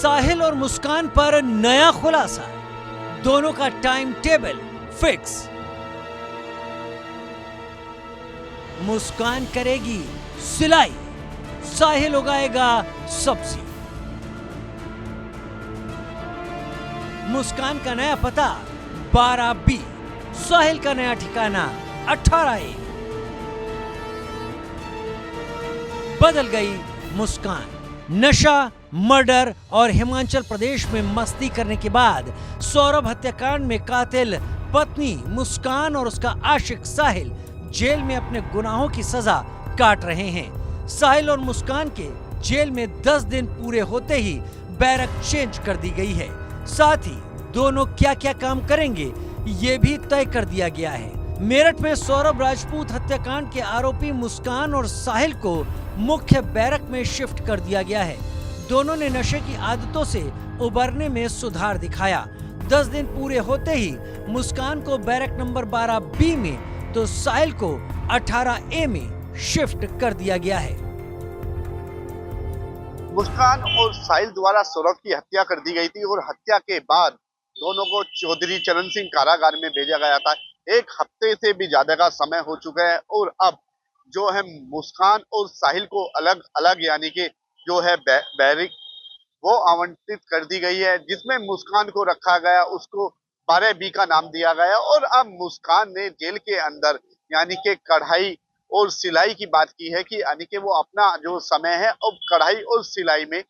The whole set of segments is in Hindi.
साहिल और मुस्कान पर नया खुलासा, दोनों का टाइम टेबल फिक्स। मुस्कान करेगी सिलाई, साहिल उगाएगा सब्जी। मुस्कान का नया पता 12B, साहिल का नया ठिकाना 18A। बदल गई मुस्कान। नशा, मर्डर और हिमाचल प्रदेश में मस्ती करने के बाद सौरभ हत्याकांड में कातिल पत्नी मुस्कान और उसका आशिक साहिल जेल में अपने गुनाहों की सजा काट रहे हैं। साहिल और मुस्कान के जेल में 10 दिन पूरे होते ही बैरक चेंज कर दी गई है। साथ ही दोनों क्या क्या काम करेंगे ये भी तय कर दिया गया है। मेरठ में सौरभ राजपूत हत्याकांड के आरोपी मुस्कान और साहिल को मुख्य बैरक में शिफ्ट कर दिया गया है। दोनों ने नशे की आदतों से उबरने में सुधार दिखाया। 10 दिन पूरे होते ही मुस्कान को बैरक नंबर 12B में तो साहिल को 18A में शिफ्ट कर दिया गया है। मुस्कान और साहिल द्वारा सौरभ की हत्या कर दी गई थी और हत्या के बाद दोनों को चौधरी चरण सिंह कारागार में भेजा गया था। 1 हफ्ते से भी ज्यादा का समय हो चुका है और अब जो है मुस्कान और साहिल को अलग अलग यानी कि जो है बैरिक वो आवंटित कर दी गई है, जिसमें मुस्कान को रखा गया, उसको 12B का नाम दिया गया और अब मुस्कान ने जेल के अंदर यानी कि कढ़ाई और सिलाई की बात की है कि यानी कि वो अपना जो समय है अब कढ़ाई और सिलाई में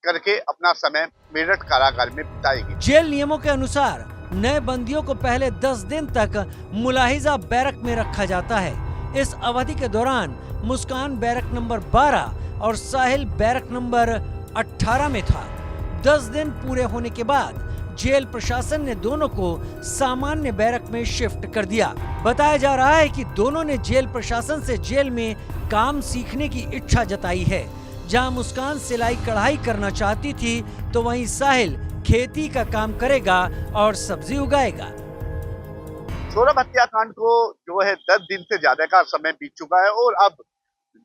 करके अपना समय मेरठ कारागार में बिताएगी। जेल नियमों के अनुसार नए बंदियों को पहले 10 दिन तक मुलाहिजा बैरक में रखा जाता है। इस अवधि के दौरान मुस्कान बैरक नंबर 12 और साहिल बैरक नंबर 18 में था। 10 दिन पूरे होने के बाद जेल प्रशासन ने दोनों को सामान्य बैरक में शिफ्ट कर दिया। बताया जा रहा है कि दोनों ने जेल प्रशासन से जेल में काम सीखने की इच्छा जताई है। जहां मुस्कान सिलाई कढ़ाई करना चाहती थी तो वहीं साहिल खेती का काम करेगा और सब्जी उगाएगा। सौरभ हत्याकांड को जो है 10 दिन से ज्यादा का समय बीत चुका है और अब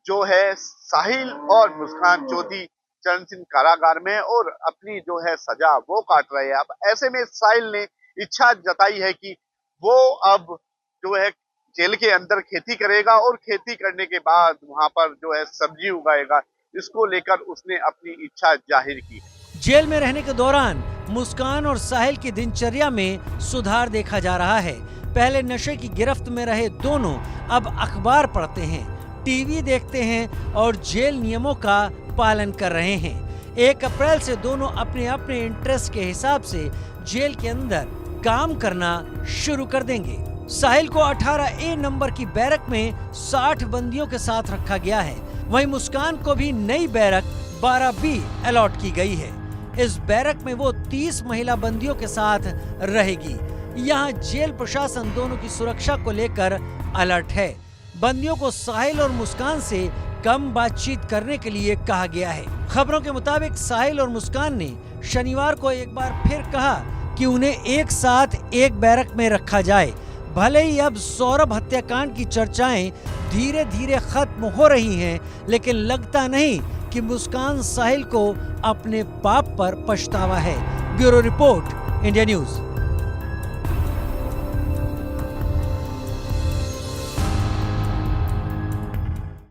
जो है साहिल और मुस्कान चौधरी चरण सिंह कारागार में और अपनी जो है सजा वो काट रहे हैं। अब ऐसे में साहिल ने इच्छा जताई है कि वो अब जो है जेल के अंदर खेती करेगा और खेती करने के बाद वहां पर जो है सब्जी उगाएगा। इसको लेकर उसने अपनी इच्छा जाहिर की है। जेल में रहने के दौरान मुस्कान और साहिल की दिनचर्या में सुधार देखा जा रहा है। पहले नशे की गिरफ्त में रहे दोनों अब अखबार पढ़ते हैं, टीवी देखते हैं और जेल नियमों का पालन कर रहे हैं। 1 अप्रैल से दोनों अपने अपने इंटरेस्ट के हिसाब से जेल के अंदर काम करना शुरू कर देंगे। साहिल को 18A नंबर की बैरक में 60 बंदियों के साथ रखा गया है। वहीं मुस्कान को भी नई बैरक 12B अलॉट की गई है। इस बैरक में वो 30 महिला बंदियों के साथ रहेगी। यहाँ जेल प्रशासन दोनों की सुरक्षा को लेकर अलर्ट है। बंदियों को साहिल और मुस्कान से कम बातचीत करने के लिए कहा गया है। खबरों के मुताबिक साहिल और मुस्कान ने शनिवार को एक बार फिर कहा कि उन्हें एक साथ एक बैरक में रखा जाए। भले ही अब सौरभ हत्याकांड की चर्चाएं धीरे धीरे खत्म हो रही हैं, लेकिन लगता नहीं कि मुस्कान साहिल को अपने पाप पर पछतावा है। Bureau report, India news.